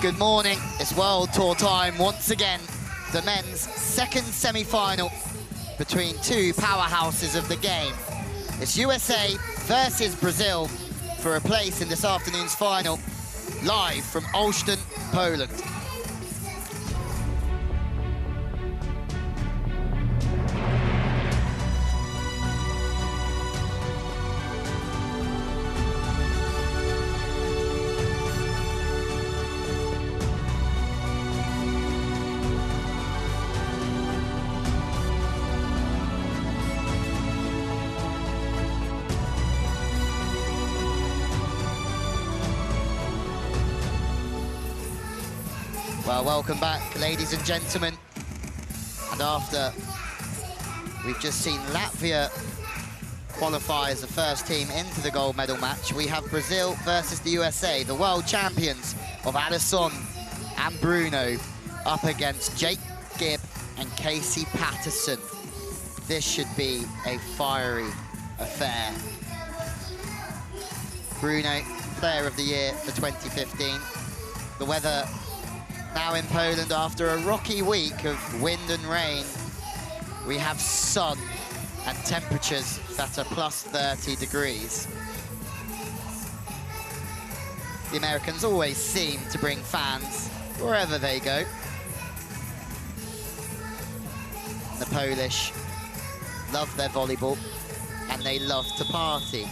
Good morning, it's World Tour time once again. The men's second semi-final between two powerhouses of the game. It's USA versus Brazil for a place in this afternoon's final, live from OLSZTYN, Poland. Well, welcome back, ladies and gentlemen. And after we've just seen Latvia qualify as the first team into the gold medal match, we have Brazil versus the USA, the world champions of Alison and Bruno, up against Gibb and Patterson. This should be a fiery affair. Bruno, Player of the Year for 2015. The weather now in Poland, after a rocky week of wind and rain, we have sun and temperatures that are plus 30 degrees. The Americans always seem to bring fans wherever they go. The Polish love their volleyball and they love to party.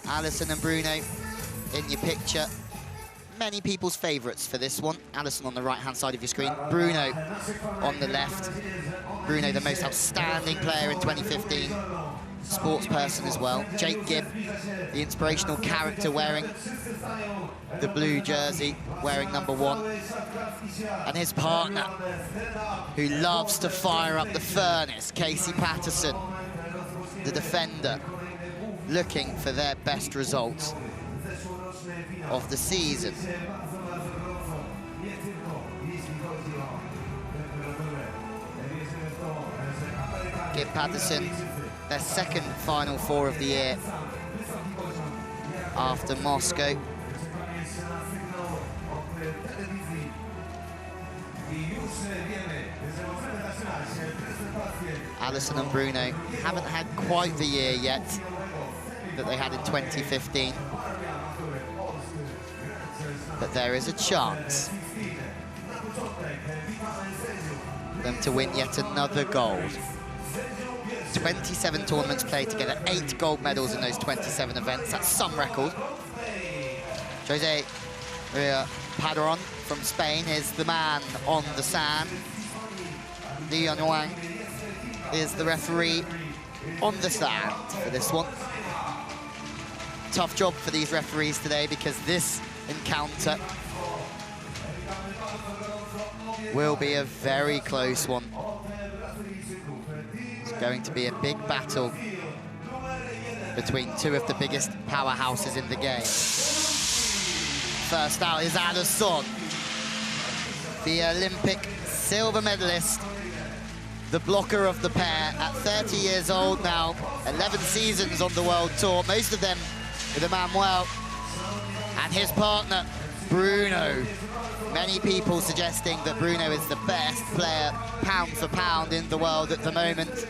Alison and Bruno in your picture. Many people's favourites for this one. Alison on the right-hand side of your screen, Bruno on the left. Bruno, the most outstanding player in 2015, sports person as well. Gibb, the inspirational character wearing the blue jersey, wearing #1. And his partner, who loves to fire up the furnace, Patterson, the defender, looking for their best results of the season. Gibb Patterson, their second Final Four of the year after Moscow. Alison and Bruno haven't had quite the year yet that they had in 2015. But there is a chance for them to win yet another gold. 27 tournaments played together, 8 gold medals in those 27 events. That's some record. Jose Patterson from Spain is the man on the sand. Leon Wang is the referee on the sand for this one. Tough job for these referees today, because this encounter will be a very close one. It's going to be a big battle between two of the biggest powerhouses in the game. First out is Alison, the Olympic silver medalist, the blocker of the pair, at 30 years old now, 11 seasons on the World Tour, most of them with Emmanuel. And his partner, Bruno. Many people suggesting that Bruno is the best player, pound for pound, in the world at the moment.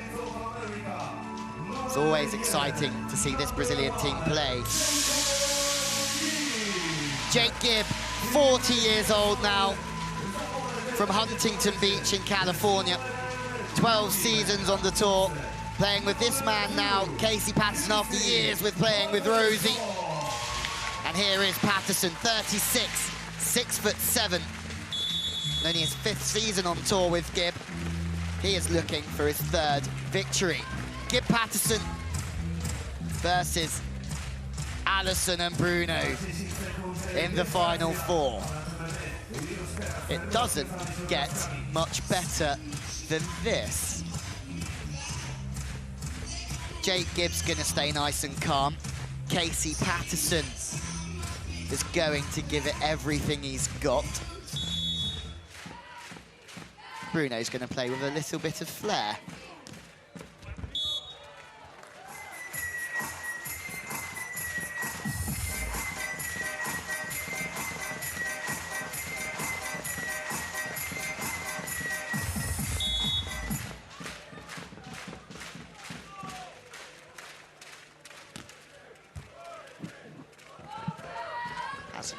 It's always exciting to see this Brazilian team play. Gibb, 40 years old now, from Huntington Beach in California. 12 seasons on the tour, playing with this man now, Patterson, after years with playing with Rosie. And here is Patterson, 36, 6'7". Only his 5th season on tour with Gibb. He is looking for his 3rd victory. Gibb Patterson versus Alison and Bruno in the Final Four. It doesn't get much better than this. Gibb's gonna stay nice and calm. Patterson is going to give it everything he's got. Bruno's going to play with a little bit of flair.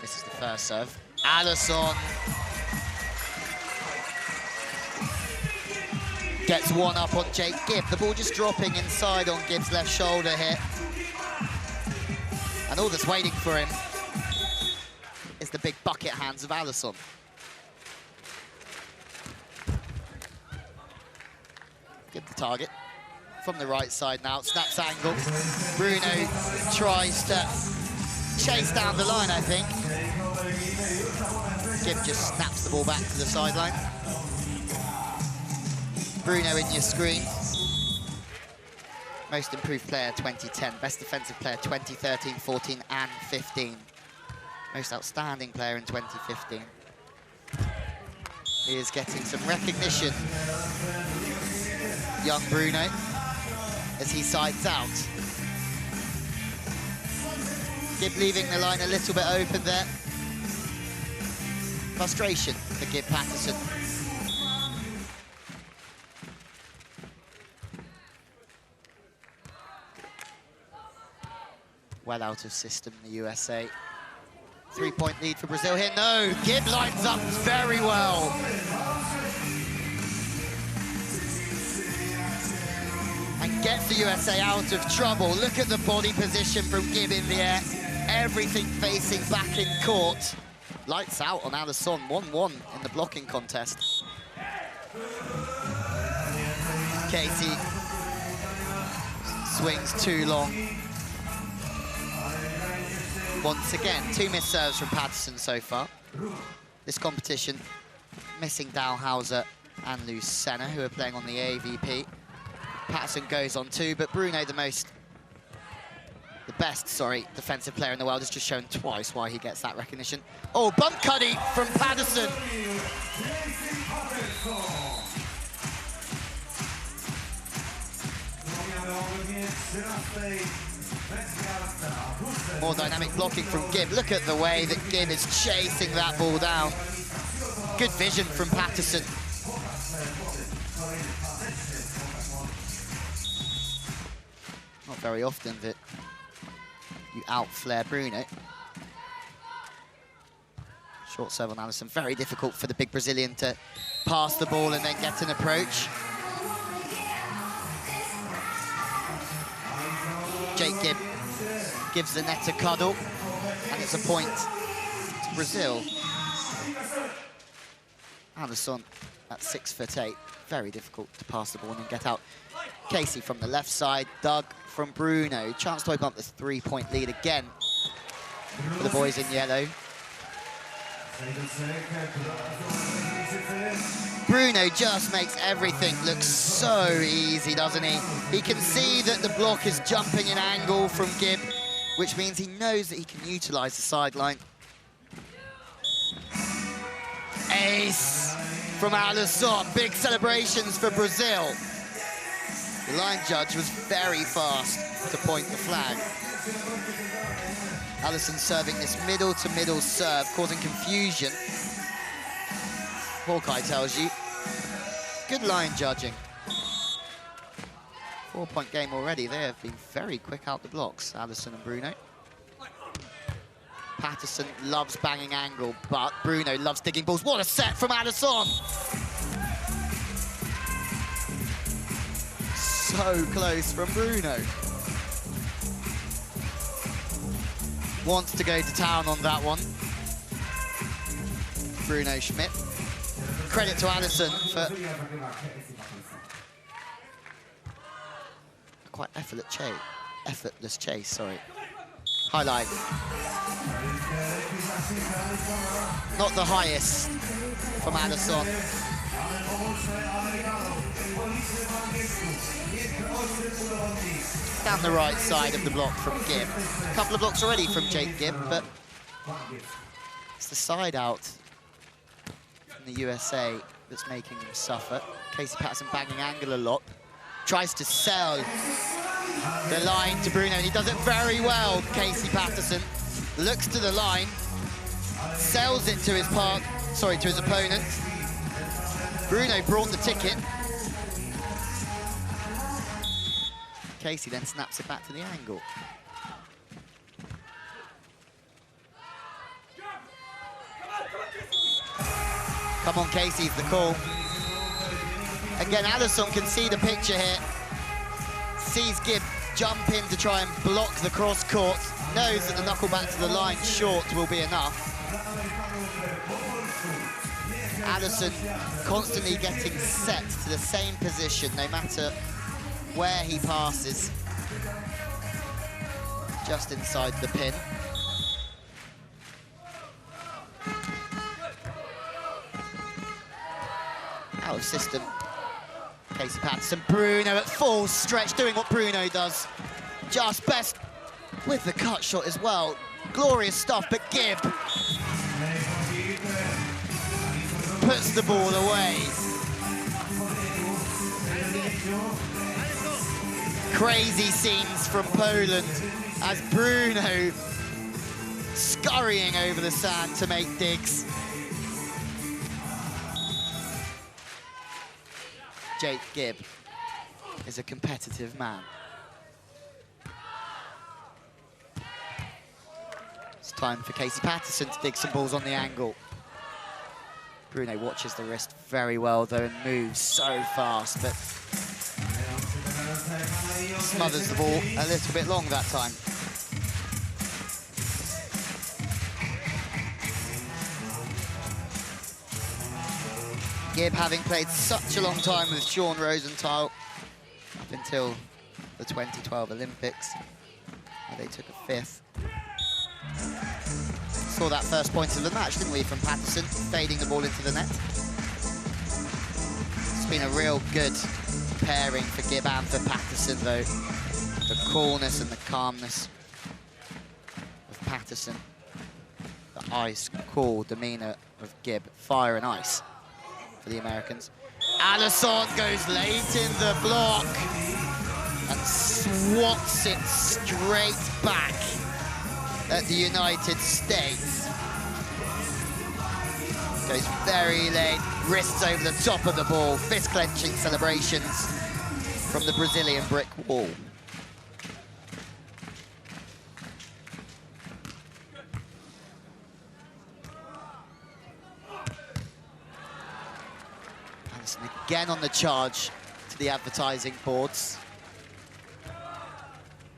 Misses the first serve. Alison gets one up on Jake Gibb. The ball just dropping inside on Gibb's left shoulder here. And all that's waiting for him is the big bucket hands of Alison. Gibb the target. From the right side now, snaps angle. Bruno tries to chase down the line, I think. Gibb just snaps the ball back to the sideline. Bruno in your screen. Most improved player 2010, best defensive player 2013, 14 and 15. Most outstanding player in 2015. He is getting some recognition. Young Bruno, as he sides out. Gibb leaving the line a little bit open there. Frustration for Gibb Patterson. Well out of system, the USA. 3-point lead for Brazil here. No, Gibb lines up very well. And gets the USA out of trouble. Look at the body position from Gibb in the air. Everything facing back in court. Lights out on Alison, 1-1 in the blocking contest. Casey swings too long. Once again, 2 missed serves from Patterson so far. This competition, missing Dalhouser and Lucena, who are playing on the AVP. Patterson goes on 2, but Bruno, the best defensive player in the world, has just shown twice why he gets that recognition. Oh, bump cuddy from Patterson. More dynamic blocking from Gibb. Look at the way that Gibb is chasing that ball down. Good vision from Patterson. Not very often that you out-flare Bruno. Short serve on Alison. Very difficult for the big Brazilian to pass the ball and then get an approach. Jake Gibb gives the net a cuddle, and it's a point to Brazil. Alison at 6'8", very difficult to pass the ball and get out. Casey from the left side, Doug from Bruno. Chance to open up this 3-point lead again for the boys in yellow. Bruno just makes everything look so easy, doesn't he? He can see that the block is jumping in angle from Gibb, which means he knows that he can utilize the sideline. Ace from Alison. Big celebrations for Brazil. The line judge was very fast to point the flag. Alison serving this middle-to-middle serve, causing confusion. Hawkeye tells you. Good line judging. 4-point game already. They have been very quick out the blocks, Alison and Bruno. Patterson loves banging angle, but Bruno loves digging balls. What a set from Alison! So close from Bruno. Wants to go to town on that one. Bruno Schmidt. Credit to Alison for a quite effortless chase, sorry. Highlight. Not the highest from Alison. Down the right side of the block from Gibb. A couple of blocks already from Jake Gibb, but it's the side out from the USA that's making him suffer. Casey Patterson banging angle a lot. Tries to sell the line to Bruno, and he does it very well, Casey Patterson. Looks to the line, sells it to his opponent. Bruno brought the ticket. Casey then snaps it back to the angle. Come on, Casey's the call. Again, Alison can see the picture here. Sees Gibb jump in to try and block the cross court. Knows that the knuckle back to the line short will be enough. Alison constantly getting set to the same position, no matter where he passes. Just inside the pin. Out of system. Casey Patterson, Bruno at full stretch, doing what Bruno does. Just best with the cut shot as well. Glorious stuff, but Gibb puts the ball away. Crazy scenes from Poland as Bruno scurrying over the sand to make digs. Jake Gibb is a competitive man. It's time for Casey Patterson to dig some balls on the angle. Bruno watches the wrist very well though and moves so fast, but smothers the ball a little bit long that time. Gibb, having played such a long time with Sean Rosenthal up until the 2012 Olympics, where they took a 5th. Saw that first point of the match, didn't we, from Patterson, fading the ball into the net. It's been a real good pairing for Gibb and for Patterson, though. The coolness and the calmness of Patterson. The ice-cool demeanour of Gibb. Fire and ice for the Americans. Alison goes late in the block and swats it straight back at the United States. Goes very late, wrists over the top of the ball, fist-clenching celebrations from the Brazilian brick wall. Alison again on the charge to the advertising boards.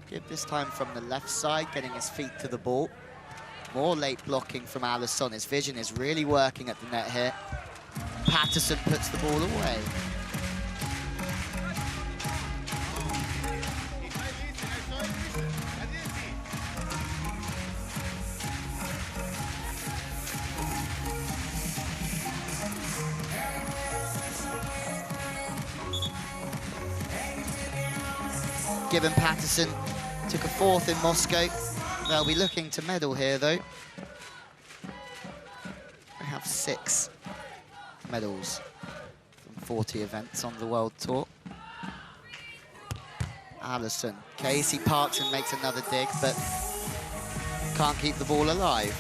Gibb this time from the left side, getting his feet to the ball. More late blocking from Alison. His vision is really working at the net here. Patterson puts the ball away. Gibb and Patterson took a 4th in Moscow. They'll be looking to medal here, though. They have 6 medals from 40 events on the World Tour. Alison. Casey Patterson makes another dig, but can't keep the ball alive.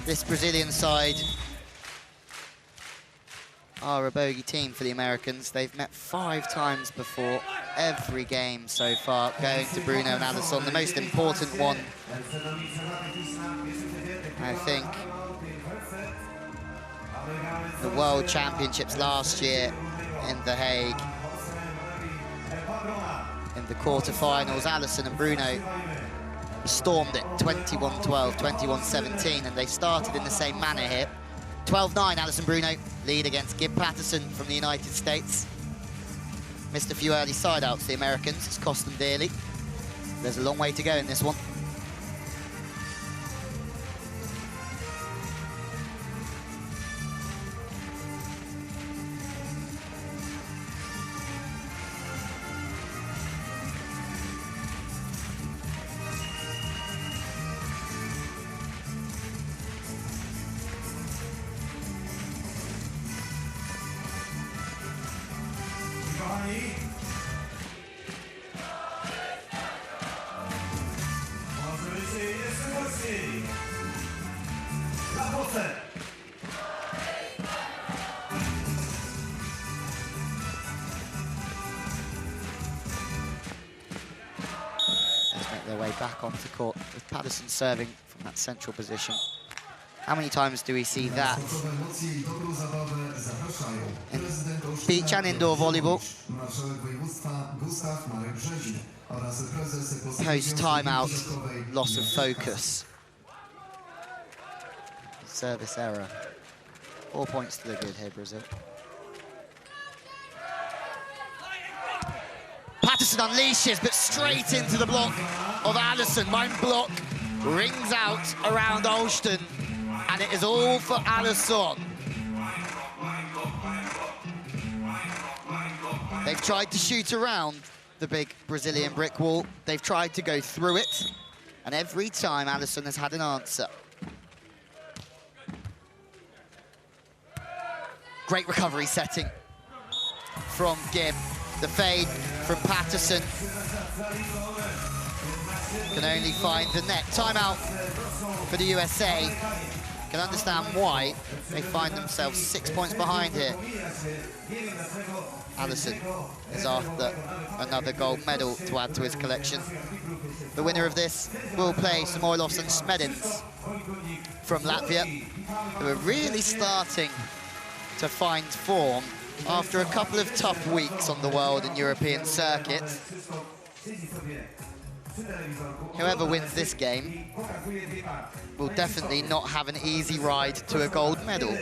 This Brazilian side are a bogey team for the Americans. They've met 5 times before, every game so far, going to Bruno and Alison. The most important one, I think, the World Championships last year in The Hague. In the quarterfinals, Alison and Bruno stormed it 21-12, 21-17, and they started in the same manner here. 12-9, Alison Bruno, lead against Gibb Patterson from the United States. Missed a few early side-outs, the Americans. It's cost them dearly. There's a long way to go in this one. Bruno back onto court with Patterson serving from that central position. How many times do we see that in beach and indoor volleyball? Post timeout, loss of focus. Service error. 4 points to the good here, Brazil. Patterson unleashes, but straight into the block of Alison. Mein block rings out around OLSZTYN, and it is all for Alison. They've tried to shoot around the big Brazilian brick wall. They've tried to go through it, and every time Alison has had an answer. Great recovery setting from Gibb. The fade from Patterson can only find the net. Timeout for the USA. Can understand why they find themselves 6 points behind here. Alison is after another gold medal to add to his collection. The winner of this will play some OLSZTYN from Latvia, who are really starting to find form after a couple of tough weeks on the world and European circuits. Whoever wins this game will definitely not have an easy ride to a gold medal.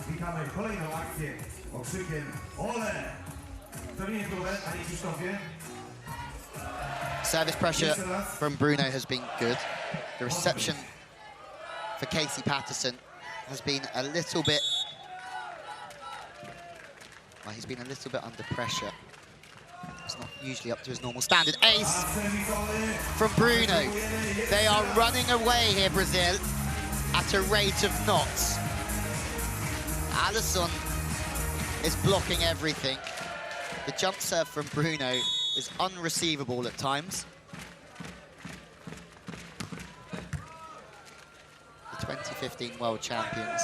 Witamy kolejną akcję okrzykiem ole! Service pressure from Bruno has been good. The reception for Patterson has been a little bit... Well, he's been a little bit under pressure. It's not usually up to his normal standard. Ace from Bruno. They are running away here, Brazil, at a rate of knots. Alison is blocking everything. The jump serve from Bruno is unreceivable at times. The 2015 world champions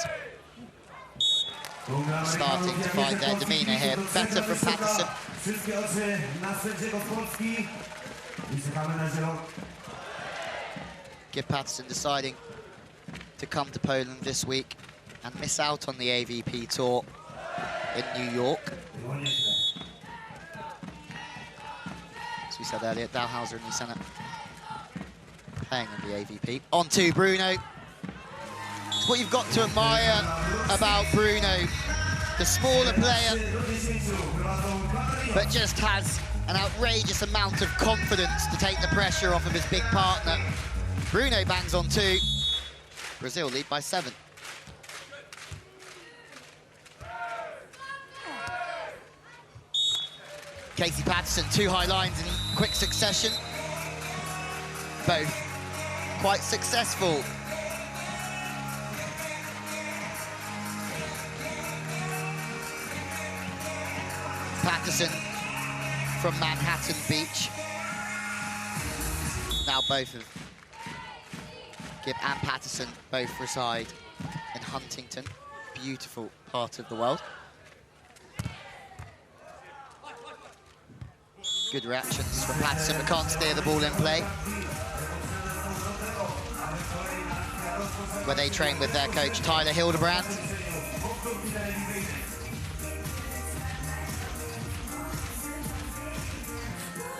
starting to find their demeanour here. Better from Patterson. Gibb Patterson deciding to come to Poland this week and miss out on the AVP tour in New York. As we said earlier, Dalhouser and Lusena playing in the AVP. On to Bruno. It's what you've got to admire about Bruno. The smaller player, but just has an outrageous amount of confidence to take the pressure off of his big partner. Bruno bangs on 2. Brazil lead by 7. Patterson, 2 high lines in quick succession. Both quite successful. Patterson from Manhattan Beach. Now both of Gibb and Patterson both reside in Huntington. Beautiful part of the world. Good reactions from Patterson, but can't steer the ball in play. Where they train with their coach, Tyler Hildebrand.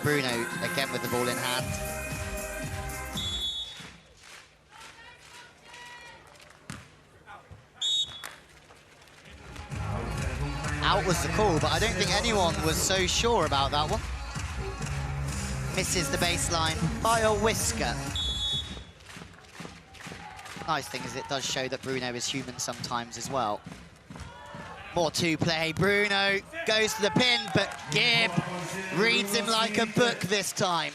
Bruno again with the ball in hand. Out was the call, but I don't think anyone was so sure about that one. Misses the baseline by a whisker. Nice thing is it does show that Bruno is human sometimes as well. More to play. Bruno goes to the pin, but Gibb reads him like a book this time.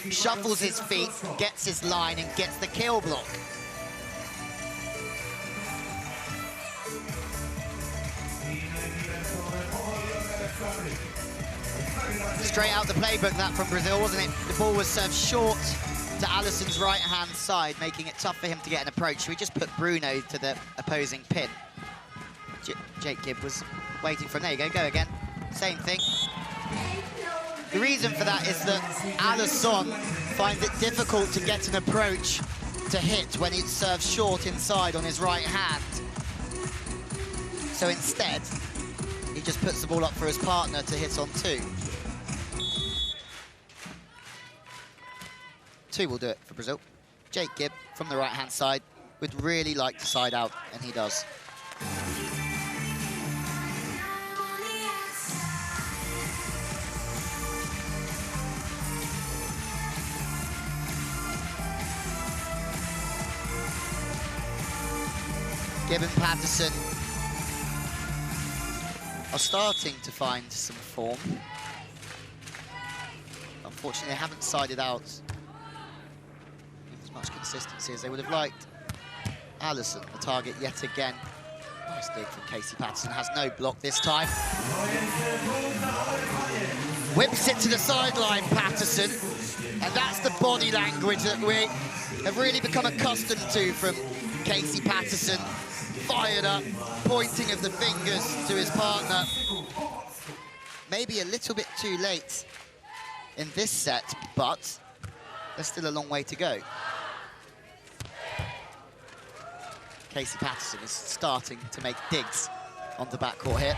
Shuffles his feet, gets his line, and gets the kill block. Straight out the playbook, that from Brazil, wasn't it? The ball was served short to Alison's right-hand side, making it tough for him to get an approach. We just put Bruno to the opposing pin. Jake Gibb was waiting for him. There you go, go again. Same thing. The reason for that is that Alison finds it difficult to get an approach to hit when it's served short inside on his right hand. So instead, he just puts the ball up for his partner to hit on two. Two will do it for Brazil. Jake Gibb from the right-hand side would really like to side out, and he does. Gibb and Patterson are starting to find some form. Unfortunately, they haven't sided out with as much consistency as they would have liked. Alison, the target yet again. Nice dig from Casey Patterson, has no block this time. Whips it to the sideline, Patterson. And that's the body language that we have really become accustomed to from Casey Patterson. Fired up, pointing of the fingers to his partner. Maybe a little bit too late in this set, but there's still a long way to go. Casey Patterson is starting to make digs on the backcourt here.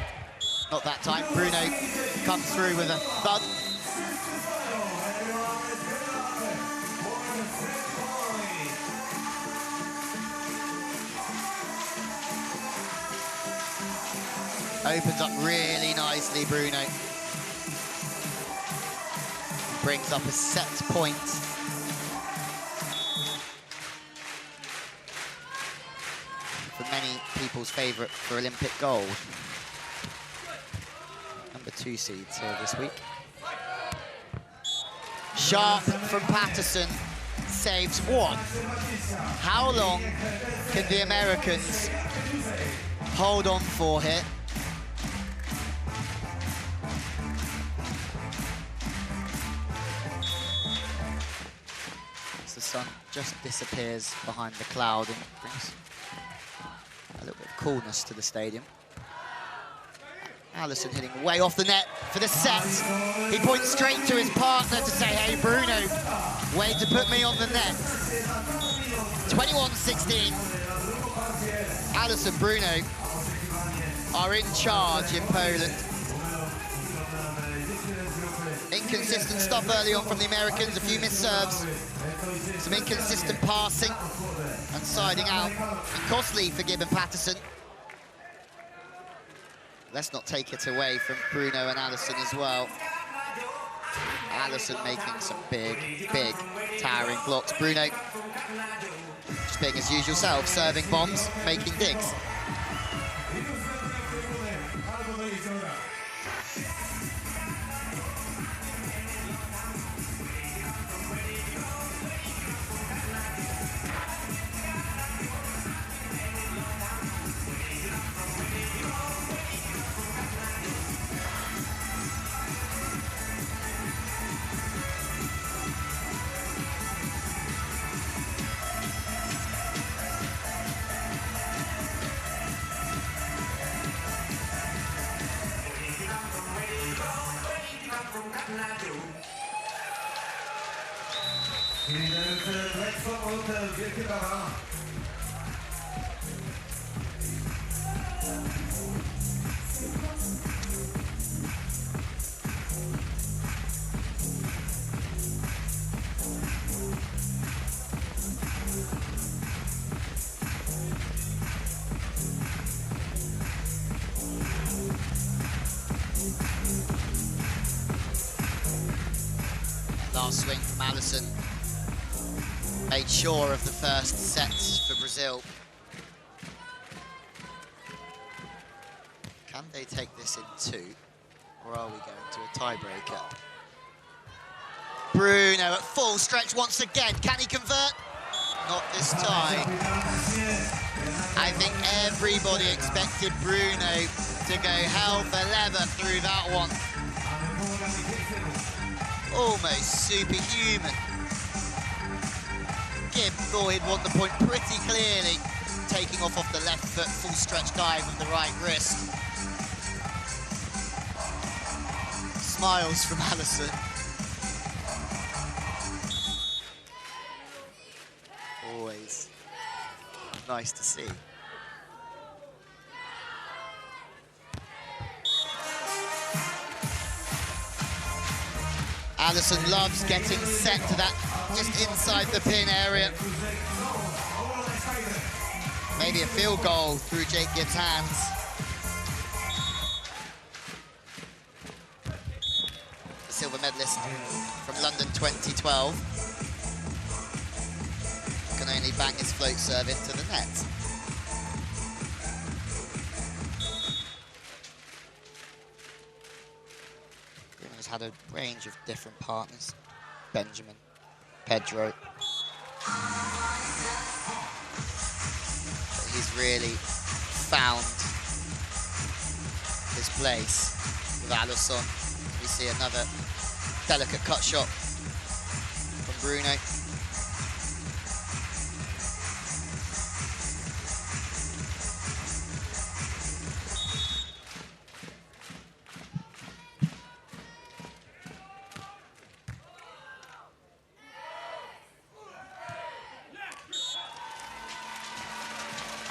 Not that time. Bruno comes through with a thud. Opens up really nicely, Bruno. Brings up a set point. For many people's favourite for Olympic gold. #2 seeds here this week. Sharp from Patterson saves one. How long can the Americans hold on for here? The sun just disappears behind the cloud and brings a little bit of coolness to the stadium. Alison hitting way off the net for the set. He points straight to his partner to say, hey, Bruno, way to put me on the net. 21-16. Alison, Bruno are in charge in Poland. Inconsistent stuff early on from the Americans, a few missed serves. Some inconsistent passing and siding out. And costly for Gibb and Patterson. Let's not take it away from Bruno and Alison as well. Alison making some big, big towering blocks. Bruno just being his usual self, serving bombs, making digs. Last swing from Alison. Made sure of the first set for Brazil. Can they take this in two, or are we going to a tiebreaker? Bruno at full stretch once again. Can he convert? Not this time. I think everybody expected Bruno to go hell for leather through that one. Almost superhuman. Gibb thought he'd won the point pretty clearly, taking off the left foot, full stretch dive with the right wrist. Smiles from Alison. Always nice to see. Alison loves getting set to that just inside the pin area. Maybe a field goal through Jake Gibb's hands. The silver medalist from London 2012 can only bang his float serve into the net. Bruno's had a range of different partners. Benjamin, Pedro. But he's really found his place with Alison. We see another delicate cut shot from Bruno.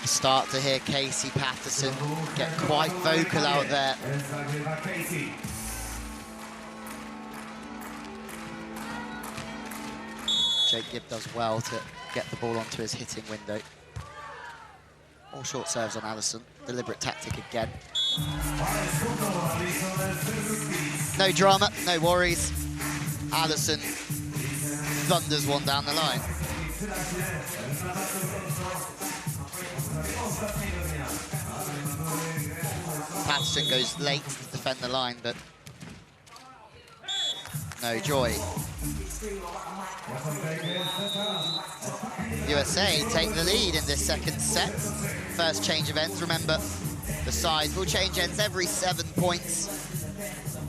Start to hear Casey Patterson get quite vocal out there. Jake Gibb does well to get the ball onto his hitting window. All short serves on Alison. Deliberate tactic again. No drama, no worries. Alison thunders one down the line. Patterson goes late to defend the line, but no joy. USA take the lead in this second set. First change of ends. Remember, the sides will change ends every 7 points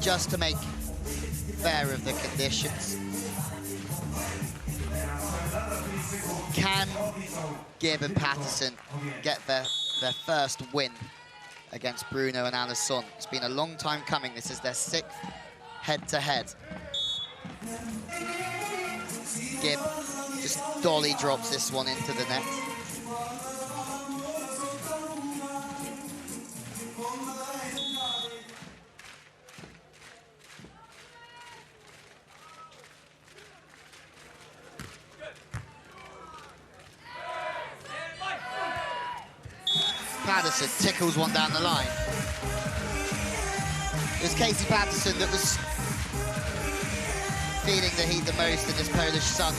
just to make fair of the conditions. Can Gibb and Patterson get their first win against Bruno and Alison? It's been a long time coming. This is their 6th head-to-head. Gibb just dolly drops this one into the net. Patterson tickles one down the line. It was Casey Patterson that was feeling the heat the most in this Polish sun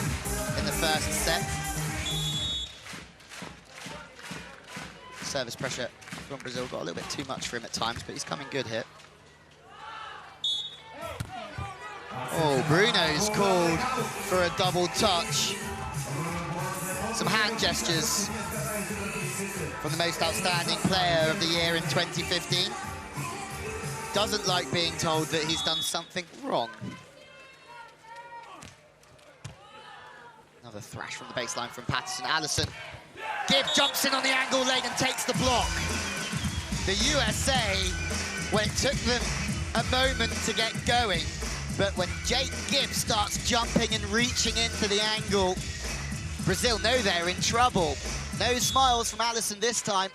in the first set. Service pressure from Brazil got a little bit too much for him at times, but he's coming good here. Oh, Bruno's called for a double touch. Some hand gestures from the most outstanding player of the year in 2015. Doesn't like being told that he's done something wrong. Another thrash from the baseline from Patterson. Alison. Gibb jumps in on the angle leg and takes the block. The USA, when it took them a moment to get going, but when Jake Gibb starts jumping and reaching into the angle, Brazil know they're in trouble. No smiles from Alison this time.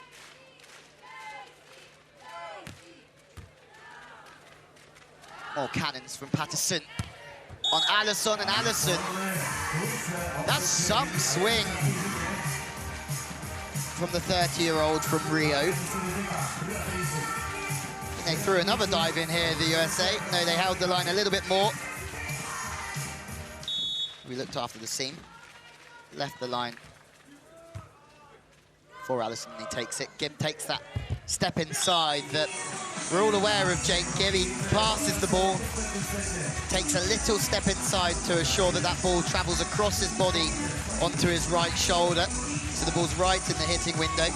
More cannons from Patterson on Alison, and Alison, that's some swing from the 30-year-old from Rio. And they threw another dive in here, the USA. No, they held the line a little bit more. We looked after the seam, left the line for Alison, and he takes it. Gibb takes that step inside that we're all aware of Jake Gibb. He passes the ball, takes a little step inside to assure that that ball travels across his body onto his right shoulder. So the ball's right in the hitting window.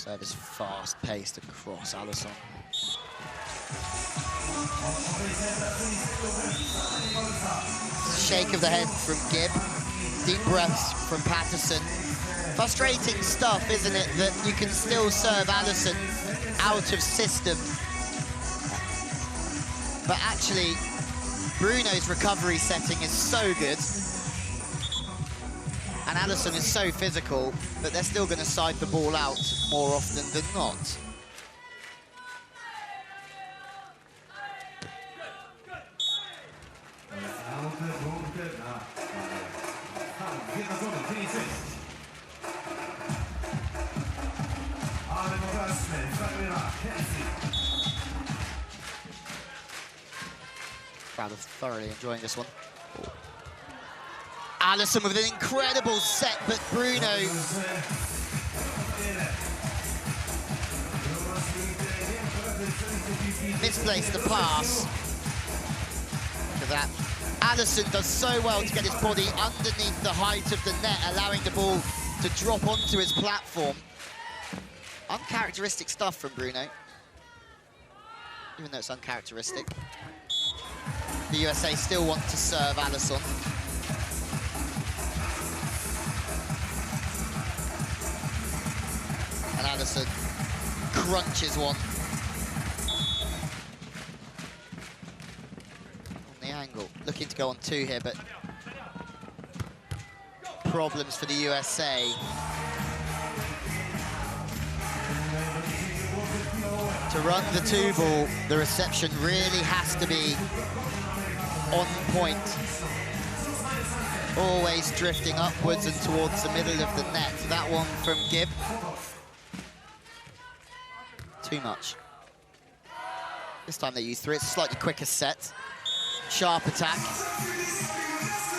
Service fast-paced across Alison. Shake of the head from Gibb. Deep breaths from Patterson. Frustrating stuff, isn't it, that you can still serve Alison out of system. But actually, Bruno's recovery setting is so good. And Alison is so physical that they're still going to side the ball out more often than not. Crowd are thoroughly enjoying this one. Alison with an incredible set, but Bruno misplaced the pass. Look at that. Alison does so well to get his body underneath the height of the net, allowing the ball to drop onto his platform. Uncharacteristic stuff from Bruno, even though it's uncharacteristic. The USA still want to serve Alison. And Alison crunches one. On the angle, looking to go on two here, but problems for the USA. To run the two ball, the reception really has to be on point. Always drifting upwards and towards the middle of the net. That one from Gibb. Too much. This time they use three. It's a slightly quicker set. Sharp attack.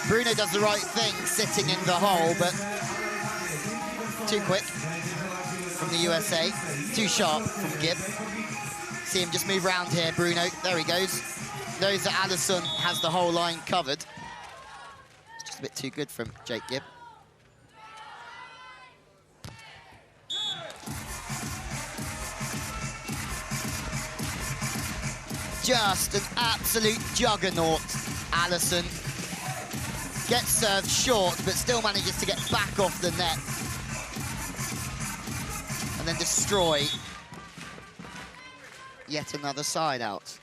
Bruno does the right thing, sitting in the hole, but too quick from the USA. Too sharp from Gibb. See him just move around here, Bruno. There he goes. Knows that Alison has the whole line covered. It's just a bit too good from Jake Gibb. Just an absolute juggernaut, Alison. Gets served short, but still manages to get back off the net. And then destroy yet another side out.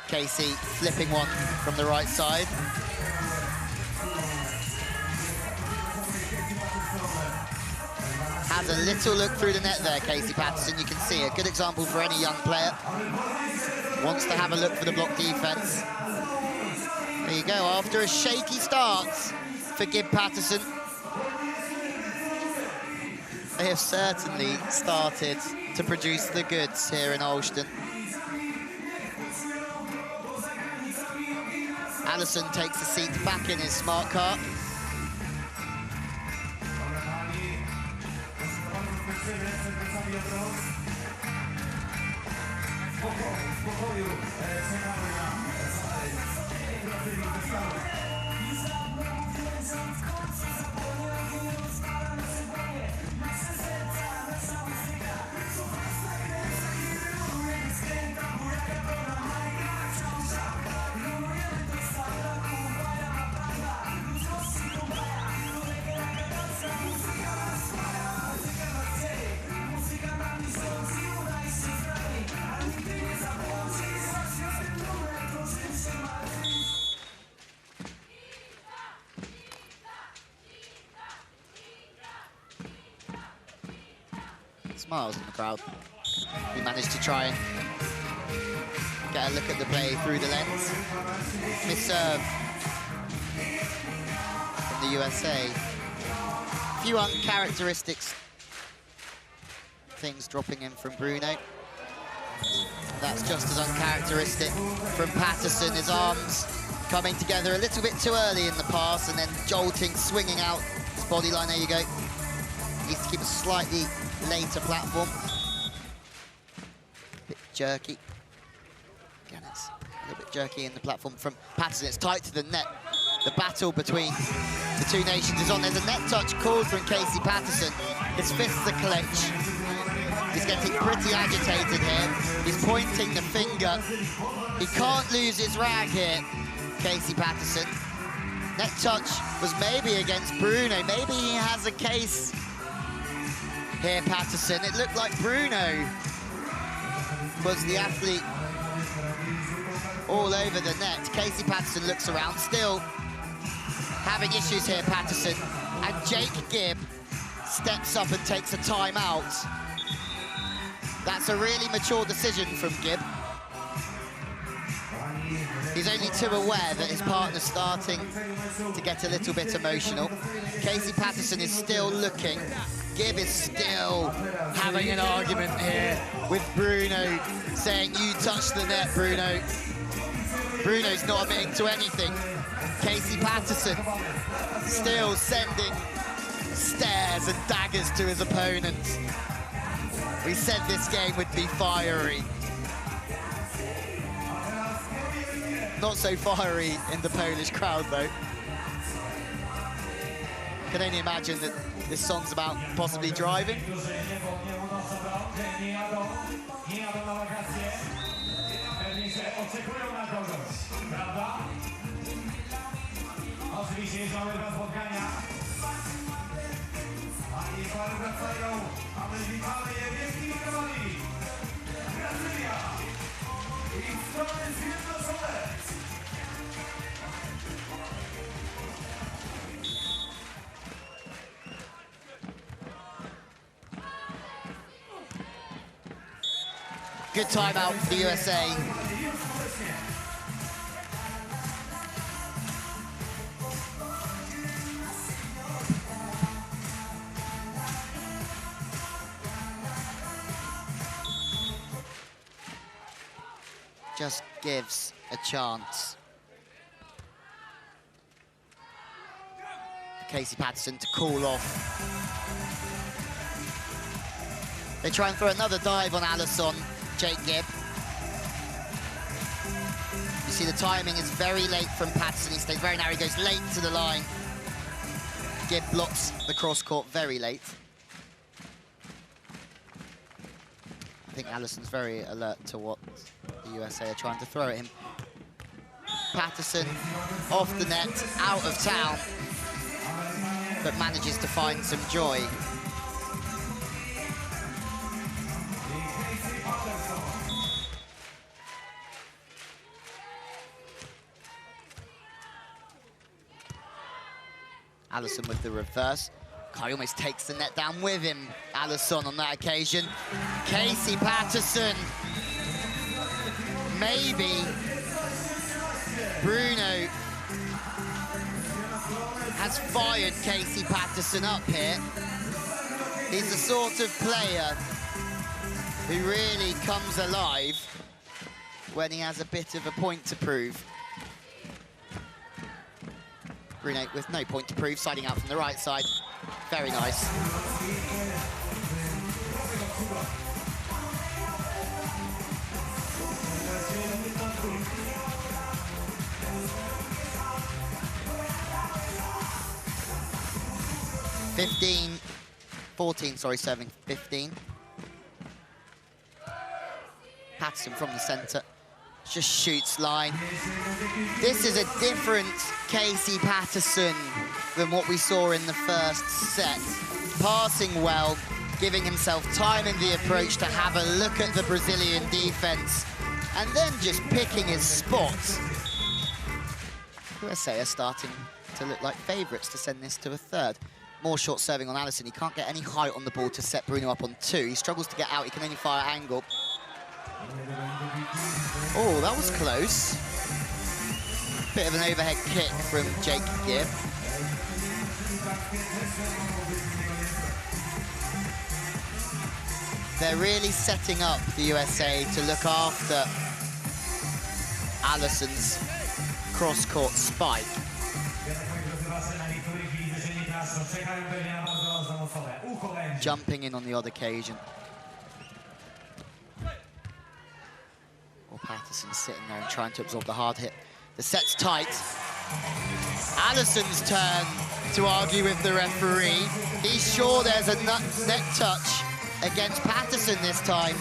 Casey flipping one from the right side. Has a little look through the net there, Casey Patterson. You can see a good example for any young player. Wants to have a look for the block defense. There you go, after a shaky start for Gibb Patterson. They have certainly started to produce the goods here in OLSZTYN. Alison takes a seat back in his smart car. Smiles in the crowd. He managed to try and get a look at the play through the lens. Miss serve from the USA. A few uncharacteristic things dropping in from Bruno. That's just as uncharacteristic from Patterson. His arms coming together a little bit too early in the pass and then jolting, swinging out his body line. There you go. He needs to keep a slightly later platform. A bit jerky. Again, it's a little bit jerky in the platform from Patterson. It's tight to the net. the battle between the two nations is on. There's a net touch called from Casey Patterson. His fists are clenched. He's getting pretty agitated here. He's pointing the finger. He can't lose his rag here, Casey Patterson. Net touch was maybe against Bruno. Maybe he has a case here, Patterson. It looked like Bruno was the athlete all over the net. Casey Patterson looks around, still having issues here, Patterson. And Jake Gibb steps up and takes a timeout. That's a really mature decision from Gibb. He's only too aware that his partner's starting to get a little bit emotional. Casey Patterson is still looking. Gibb is still having an argument here with Bruno, saying, "You touched the net, Bruno." Bruno's not admitting to anything. Casey Patterson still sending stares and daggers to his opponent. We said this game would be fiery. Not so fiery in the Polish crowd, though. Can only imagine that this song's about possibly driving. Good timeout for the USA. Just gives a chance for Casey Patterson to cool off. They try and throw another dive on Alison, Jake Gibb. You see the timing is very late from Patterson. He stays very narrow, he goes late to the line. Gibb blocks the cross court very late. I think Alison's very alert to what the USA are trying to throw at him. Patterson off the net, out of town, but manages to find some joy. Alison with the reverse. He almost takes the net down with him, Alison, on that occasion. Casey Patterson. Maybe Bruno has fired Casey Patterson up here. He's the sort of player who really comes alive when he has a bit of a point to prove. Bruno with no point to prove, siding out from the right side. Very nice. Serving 15. Patterson from the centre. Just shoots line. This is a different Casey Patterson than what we saw in the first set. Passing well, giving himself time in the approach to have a look at the Brazilian defense, and then just picking his spots. USA are starting to look like favourites to send this to a third. More short serving on Alison. He can't get any height on the ball to set Bruno up on two. He struggles to get out. He can only fire angle. Oh, that was close. Bit of an overhead kick from Jake Gibb. They're really setting up the USA to look after Alison's cross-court spike. Jumping in on the odd occasion. Or Patterson sitting there and trying to absorb the hard hit. The set's tight. Alison's turn to argue with the referee. He's sure there's a neck touch against Patterson this time.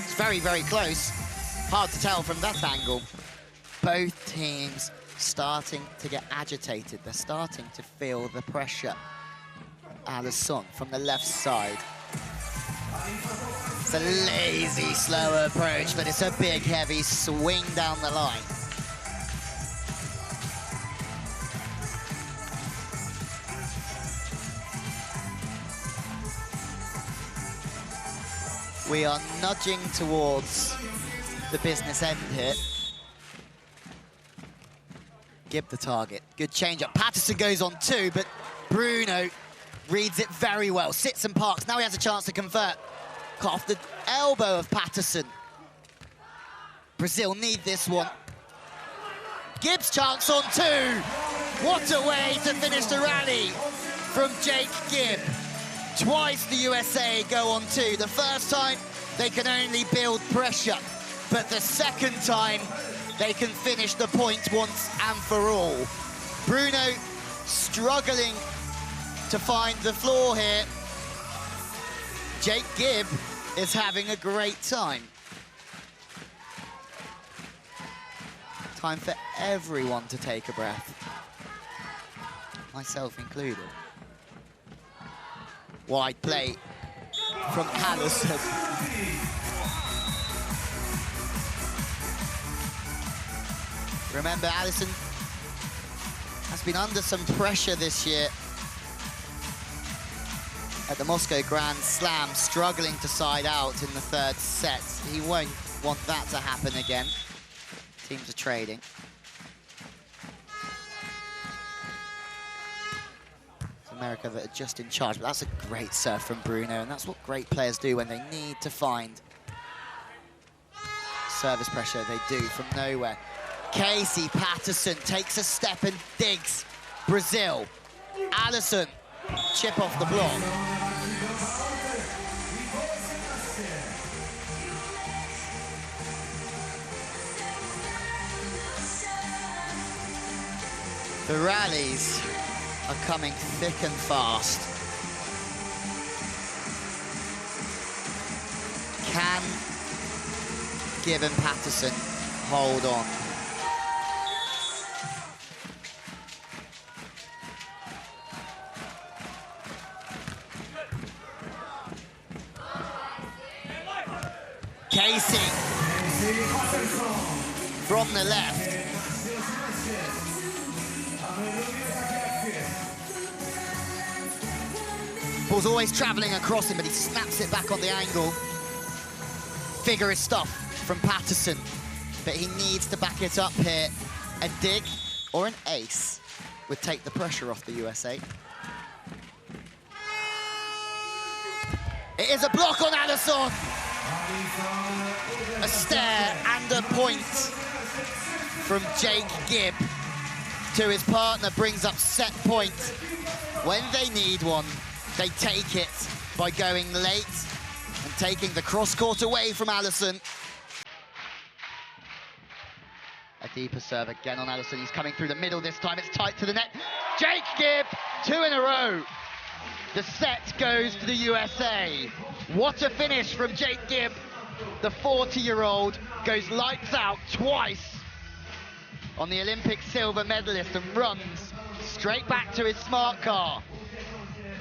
It's very, very close. Hard to tell from that angle. Both teams starting to get agitated. They're starting to feel the pressure. Alison from the left side. It's a lazy, slow approach, but it's a big, heavy swing down the line. We are nudging towards the business end here. Gibb the target. Good change-up. Patterson goes on two, but Bruno reads it very well. Sits and parks. Now he has a chance to convert. Cut off the elbow of Patterson. Brazil need this one. Gibb's chance on two. What a way to finish the rally from Jake Gibb. Twice the USA go on two. The first time, they can only build pressure. But the second time, they can finish the point once and for all. Bruno struggling to find the floor here. Jake Gibb is having a great time. Time for everyone to take a breath, myself included. Wide play from Alison. Remember, Alison has been under some pressure this year at the Moscow Grand Slam, struggling to side out in the third set. He won't want that to happen again. Teams are trading. It's America that are just in charge, but that's a great serve from Bruno, and that's what great players do when they need to find service pressure. They do from nowhere. Casey Patterson takes a step and digs Brazil. Alison, chip off the block. The rallies are coming thick and fast. Can Gibb and Patterson hold on? Casey from the left. Ball's always travelling across him, but he snaps it back on the angle. Vigorous stuff from Patterson, but he needs to back it up here. A dig or an ace would take the pressure off the USA. It is a block on Alison. A stare and a point from Jake Gibb to his partner brings up set point. When they need one, they take it by going late and taking the cross-court away from Alison. A deeper serve again on Alison. He's coming through the middle this time. It's tight to the net. Jake Gibb, 2 in a row. The set goes to the USA. What a finish from Jake Gibb. The 40-year-old goes lights out twice on the Olympic silver medalist and runs straight back to his smart car.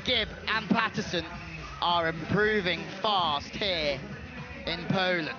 Gibb and Patterson are improving fast here in Poland.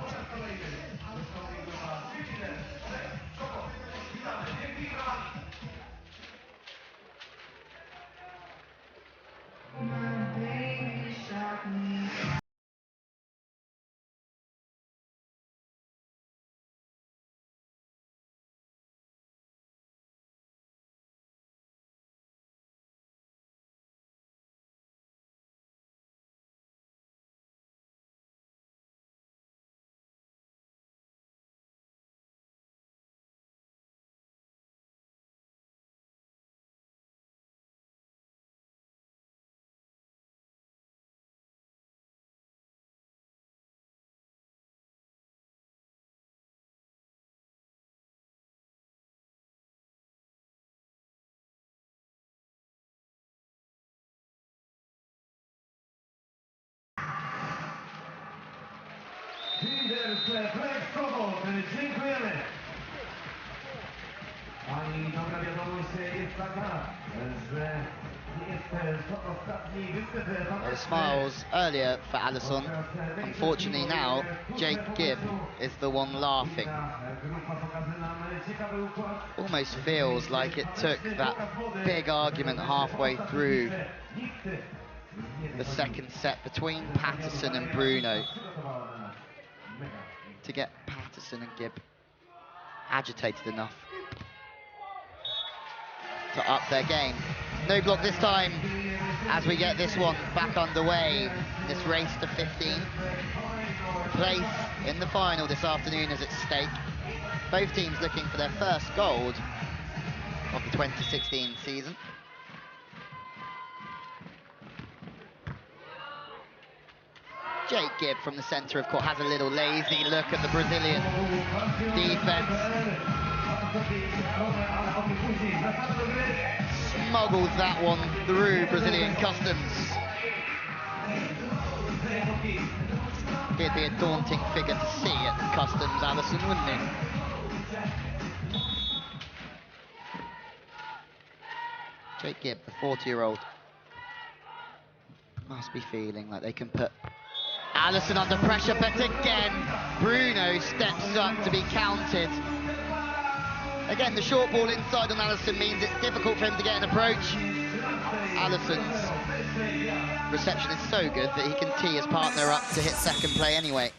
Dziękujemy. Pani dobra wiadomość jest taka, że jest to ostatni występ. The smiles earlier for Alison. Unfortunately now, Jake Gibb is the one laughing. Almost feels like it took that big argument halfway through the second set between Patterson and Bruno to get Patterson and Gibb agitated enough to up their game. No block this time as we get this one back underway. This race to 15. Place in the final this afternoon is at stake. Both teams looking for their first gold of the 2016 season. Jake Gibb from the centre of court has a little lazy look at the Brazilian defence. Smuggles that one through Brazilian customs. He'd be a daunting figure to see at customs, Alison, wouldn't he? Jake Gibb, the 40-year-old, must be feeling like they can put Alison under pressure, but again, Bruno steps up to be counted. Again, the short ball inside on Alison means it's difficult for him to get an approach. Alison's reception is so good that he can tee his partner up to hit second play anyway.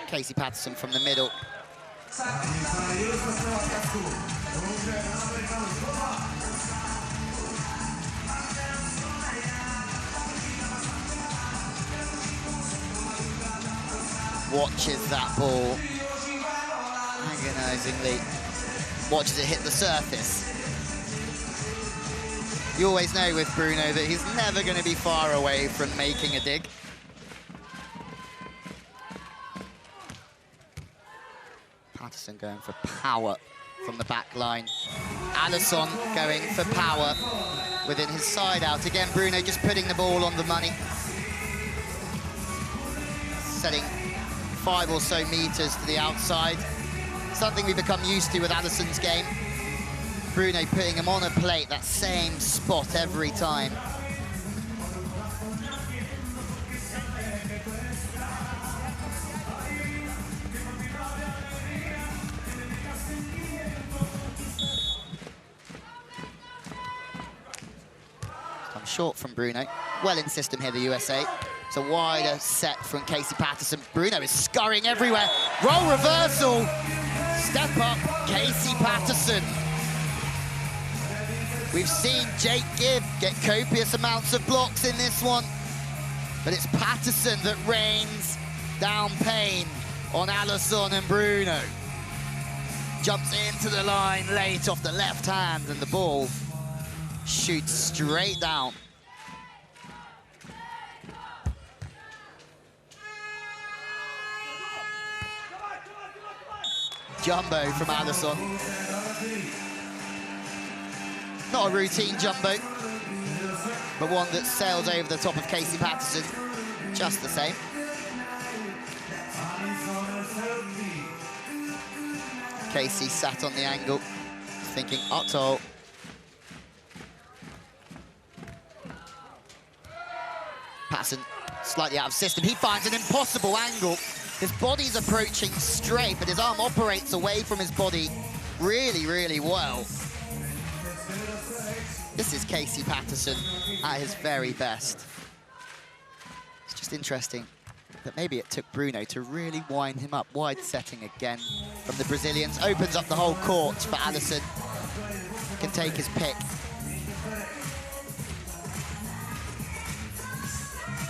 Casey Patterson from the middle. Watches that ball agonisingly, watches it hit the surface. You always know with Bruno that he's never going to be far away from making a dig. Patterson going for power from the back line. Alison going for power within his side out. Again, Bruno just putting the ball on the money. Setting 5 or so meters to the outside. Something we've become used to with Alison's game. Bruno putting him on a plate, that same spot every time. Come short from Bruno. Well in system here, the USA. It's a wider set from Casey Patterson. Bruno is scurrying everywhere. Roll reversal. Step up, Casey Patterson. We've seen Jake Gibb get copious amounts of blocks in this one, but it's Patterson that rains down pain on Alison and Bruno. Jumps into the line late off the left hand, and the ball shoots straight down. Jumbo from Alison. Not a routine jumbo, but one that sails over the top of Casey Patterson just the same. Casey sat on the angle, thinking, uh-oh. Patterson slightly out of system. He finds an impossible angle. His body's approaching straight, but his arm operates away from his body really, really well. This is Casey Patterson at his very best. It's just interesting that maybe it took Bruno to really wind him up. Wide setting again from the Brazilians. Opens up the whole court for Alison. Can take his pick.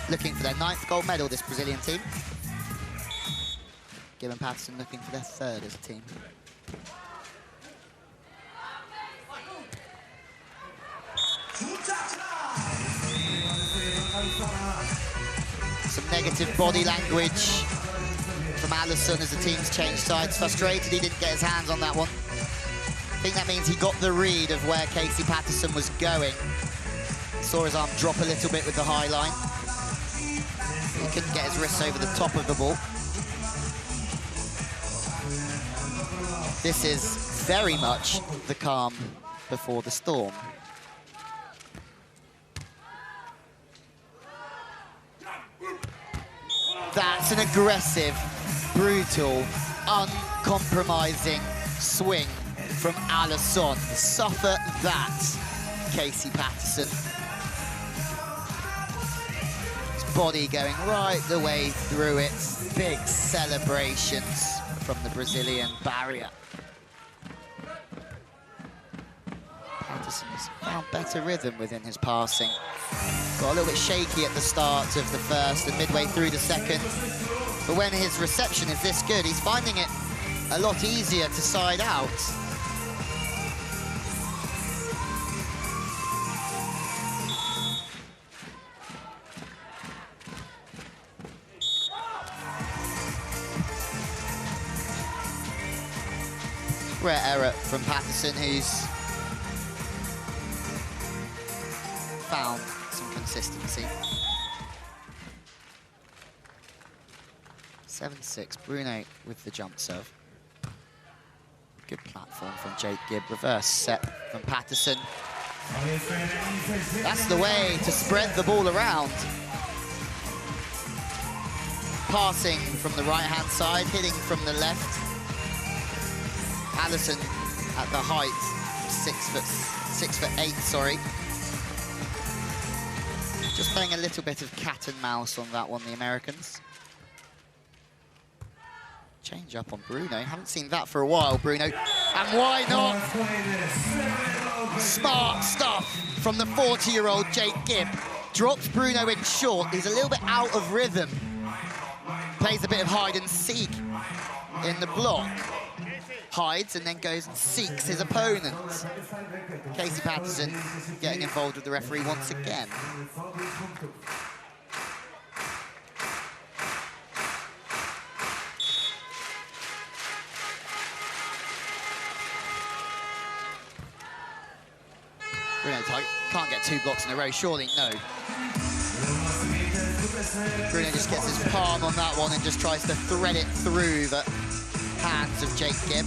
Looking for their 9th gold medal, this Brazilian team. Gibb and Patterson looking for their 3rd as a team. Some negative body language from Alison as the team's changed sides. Frustrated he didn't get his hands on that one. I think that means he got the read of where Casey Patterson was going. Saw his arm drop a little bit with the high line. He couldn't get his wrists over the top of the ball. This is very much the calm before the storm. That's an aggressive, brutal, uncompromising swing from Alison. Suffer that, Casey Patterson. His body going right the way through it. Big celebrations from the Brazilian barrier. Patterson's found better rhythm within his passing. Got a little bit shaky at the start of the first and midway through the second. But when his reception is this good, he's finding it a lot easier to side out. Rare error from Patterson, who's found some consistency. 7-6, Bruno with the jump serve. Good platform from Gibb. Reverse set from Patterson. That's the way to spread the ball around. Passing from the right-hand side, hitting from the left. Alison at the height, 6'8", sorry. Just playing a little bit of cat and mouse on that one, the Americans. Change up on Bruno. Haven't seen that for a while, Bruno. And why not? Smart stuff from the 40-year-old Gibb. Drops Bruno in short. He's a little bit out of rhythm. Plays a bit of hide and seek in the block. Hides and then goes and seeks his opponent. Casey Patterson getting involved with the referee once again. Bruno can't get 2 blocks in a row, surely, no. Bruno just gets his palm on that one and just tries to thread it through the hands of Gibb.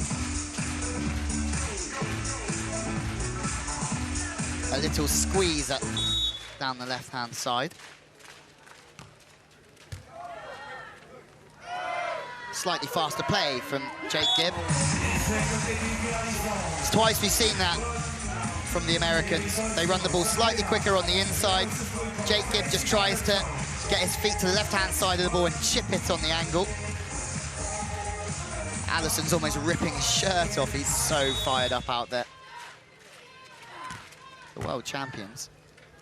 A little squeeze up down the left-hand side. Slightly faster play from Gibb. It's twice we've seen that from the Americans. They run the ball slightly quicker on the inside. Gibb just tries to get his feet to the left-hand side of the ball and chip it on the angle. Alison's almost ripping his shirt off. He's so fired up out there. The world champions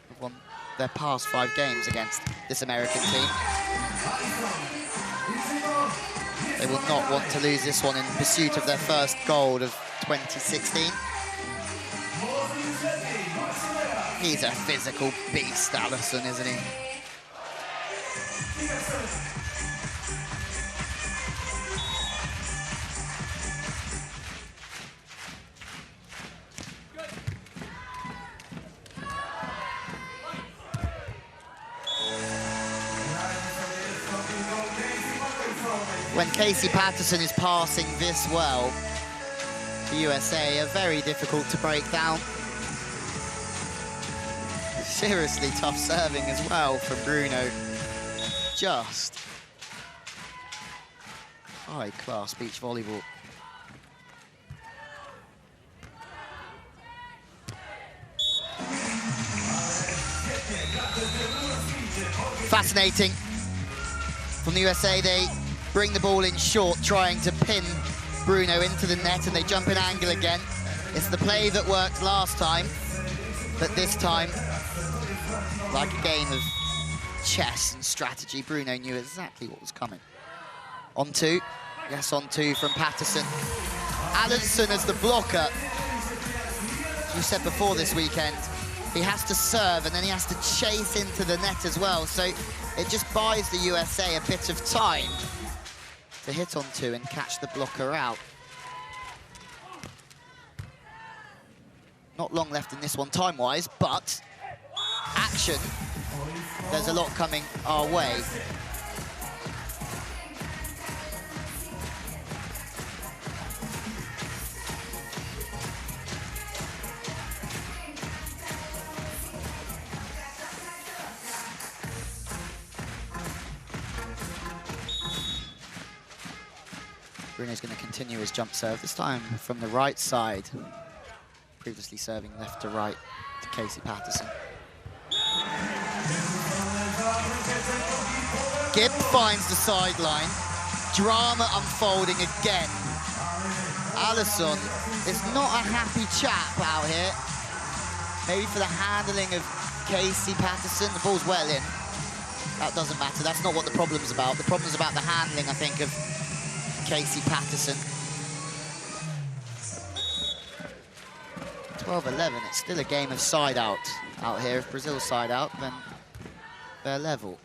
have won their past 5 games against this American team. They will not want to lose this one in pursuit of their first gold of 2016. He's a physical beast, Alison, isn't he? When Casey Patterson is passing this well, the USA are very difficult to break down. Seriously tough serving as well from Bruno. Just high-class beach volleyball. Fascinating. From the USA, they bring the ball in short, trying to pin Bruno into the net, and they jump in angle again. It's the play that worked last time, but this time, like a game of chess and strategy, Bruno knew exactly what was coming. On 2, yes, on 2 from Patterson. Alison as the blocker. As you said before this weekend, he has to serve and then he has to chase into the net as well, so it just buys the USA a bit of time to hit on 2 and catch the blocker out. Not long left in this one time-wise, but action. There's a lot coming our way. Bruno's going to continue his jump serve, this time from the right side. Previously serving left to right to Casey Patterson. Gibb finds the sideline. Drama unfolding again. Alison is not a happy chap out here. Maybe for the handling of Casey Patterson. The ball's well in. That doesn't matter. That's not what the problem's about. The problem's about the handling, I think, of Casey Patterson. 12-11. It's still a game of side out here. If Brazil's side out, then they're level.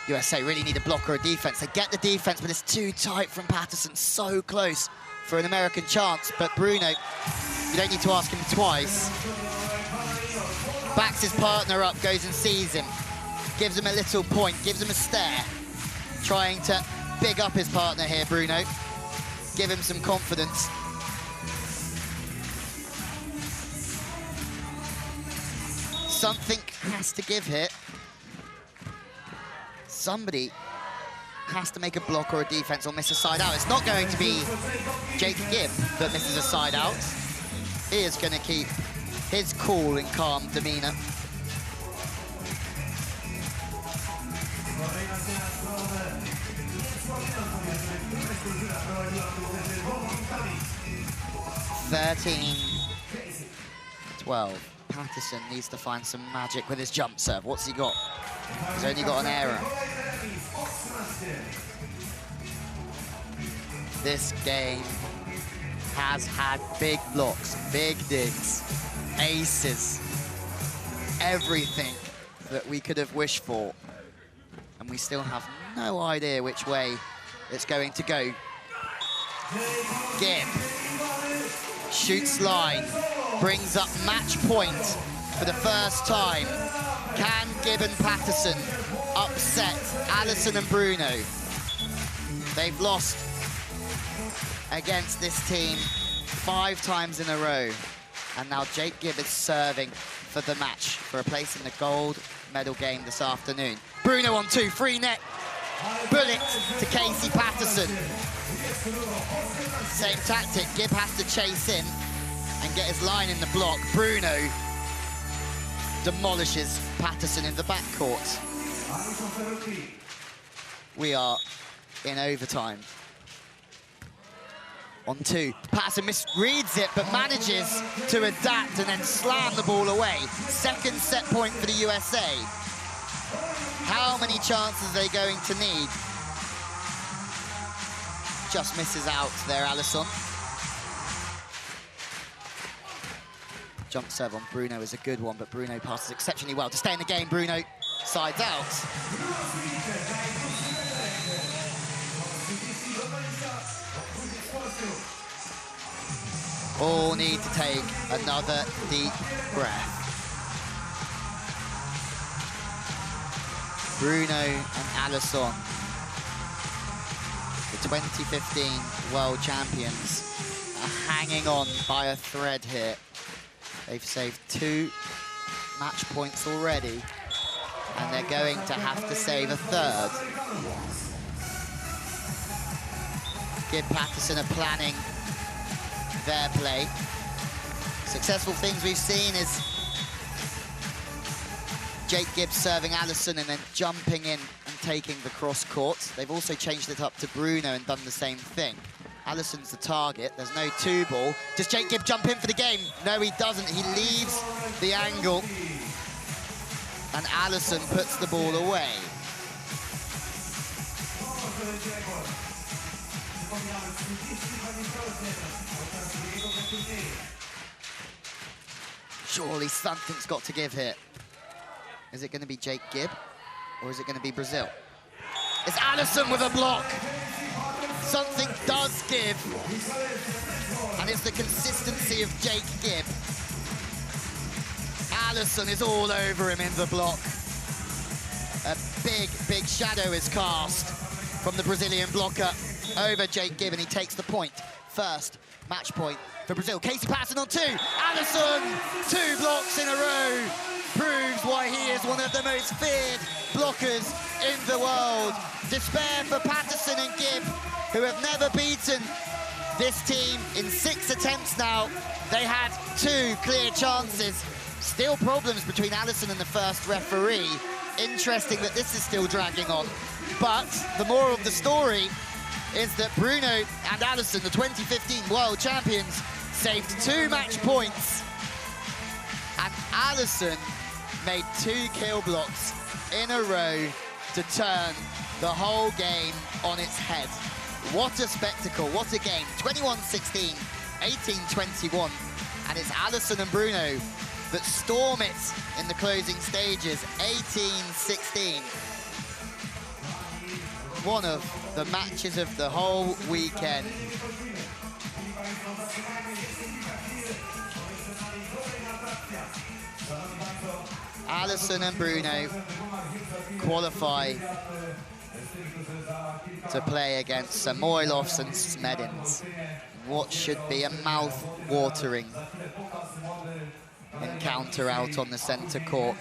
USA really need a block or a defense. They get the defense, but it's too tight from Patterson. So close for an American chance. But Bruno, you don't need to ask him twice. Backs his partner up, goes and sees him. Gives him a little point, gives him a stare. Trying to big up his partner here, Bruno. Give him some confidence. Something has to give here. Somebody has to make a block or a defense or miss a side out. It's not going to be Jake Gibb that misses a side out. He is going to keep his cool and calm demeanor. (13-12). Patterson needs to find some magic with his jump serve. What's he got? He's only got an error. This game has had big blocks, big digs, aces, everything that we could have wished for. And we still have no idea which way it's going to go. Gibb shoots line, brings up match point for the first time. Can Gibb and Patterson upset Alison and Bruno? They've lost against this team 5 times in a row. And now Jake Gibb is serving for the match, for a place in the gold medal game this afternoon. Bruno on 2, free net. Bullet to Casey Patterson. Same tactic, Gibb has to chase in and get his line in the block. Bruno demolishes Patterson in the backcourt. We are in overtime. On 2, Patterson misreads it, but manages to adapt and then slam the ball away. Second set point for the USA. How many chances are they going to need? Just misses out there, Alison. Jump serve on Bruno is a good one, but Bruno passes exceptionally well. To stay in the game, Bruno sides out. All need to take another deep breath. Bruno and Alison, the 2015 world champions, are hanging on by a thread here. They've saved 2 match points already, and they're going to have to save a 3rd. Gibb Patterson are planning their play. Successful things we've seen is Jake Gibb serving Alison and then jumping in and taking the cross court. They've also changed it up to Bruno and done the same thing. Alison's the target, there's no 2-ball. Does Jake Gibb jump in for the game? No, he doesn't. He leaves the angle and Alison puts the ball away. Surely something's got to give here. Is it going to be Jake Gibb or is it going to be Brazil? It's Alison with a block. Something does give, and it's the consistency of Jake Gibb. Alison is all over him in the block. A big, big shadow is cast from the Brazilian blocker over Jake Gibb, and he takes the point. First match point for Brazil. Casey Patterson on 2. Alison, 2 blocks in a row. Proves why he is one of the most feared blockers in the world. Despair for Patterson and Gibb, who have never beaten this team in 6 attempts now. They had 2 clear chances. Still problems between Alison and the first referee. Interesting that this is still dragging on. But the moral of the story is that Bruno and Alison, the 2015 world champions, saved 2 match points. And Alison made 2 kill blocks in a row to turn the whole game on its head. What a spectacle, what a game. 21-16, 18-21. And it's Alison and Bruno that storm it in the closing stages, 18-16. One of the matches of the whole weekend. Alison and Bruno qualify to play against Semifinals and Schmidt. What should be a mouth-watering encounter out on the centre court.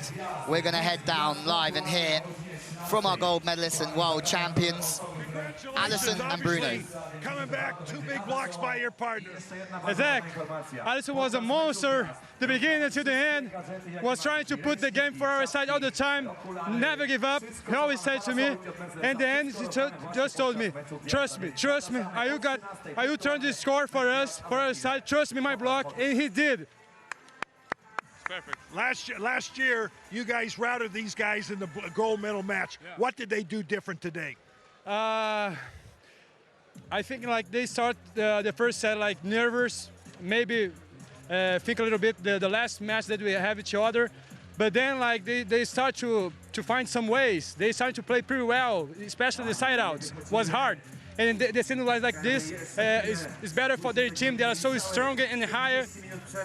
We're going to head down live and hear from our gold medalists and world champions, Alison and Bruno. Coming back, 2 big blocks by your partner. Exactly. Alison was a monster, the beginning to the end, was trying to put the game for our side all the time, never give up. He always said to me, and the end he just told me, trust me, are you turn this score for us, for our side, trust me, my block, and he did. Perfect. Last year, you guys routed these guys in the gold medal match. Yeah. What did they do different today? I think like they start the first set like nervous, maybe think a little bit the last match that we have each other, but then like they start to find some ways. They start to play pretty well, especially the side outs was hard. And they seem like this is better for their team. They are so strong and higher.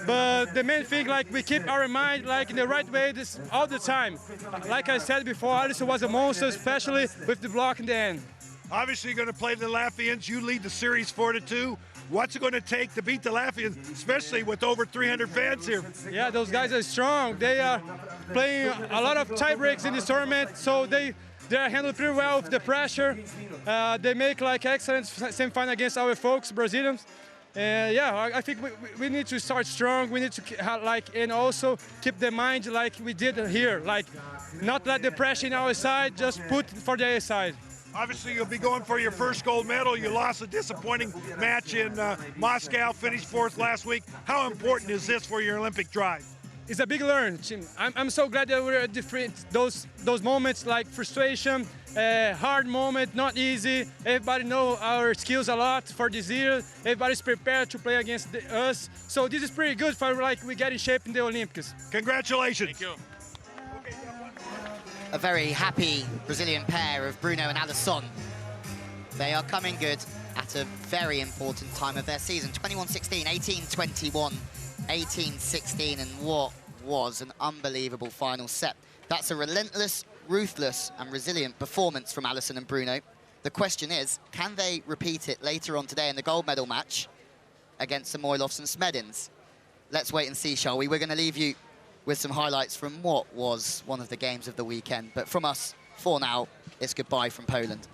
But the main thing, like we keep our mind like in the right way all the time. Like I said before, Alison was a monster, especially with the block in the end. Obviously, you're going to play the Latvians. You lead the series 4-2. What's it going to take to beat the Latvians, especially with over 300 fans here? Yeah, those guys are strong. They are playing a lot of tie breaks in this tournament, so they are handled pretty well with the pressure. They make like excellent semifinal against our folks, Brazilians. And yeah, I think we need to start strong. We need to and also keep the mind like we did here, like not let the pressure in our side, just put for the other side. Obviously, you'll be going for your first gold medal. You lost a disappointing match in Moscow, finished 4th last week. How important is this for your Olympic drive? It's a big learn. I'm so glad that we're different. Those moments like frustration, hard moment, not easy. Everybody know our skills a lot for this year. Everybody's prepared to play against us. So this is pretty good for like we get in shape in the Olympics. Congratulations. Thank you. A very happy Brazilian pair of Bruno and Alison. They are coming good at a very important time of their season. 21-16, 18-21, 18-16, and what was an unbelievable final set. That's a relentless, ruthless, and resilient performance from Alison and Bruno. The question is, can they repeat it later on today in the gold medal match against Semifinals and Schmidt? Let's wait and see, shall we? We're going to leave you with some highlights from what was one of the games of the weekend. But from us, for now, it's goodbye from Poland.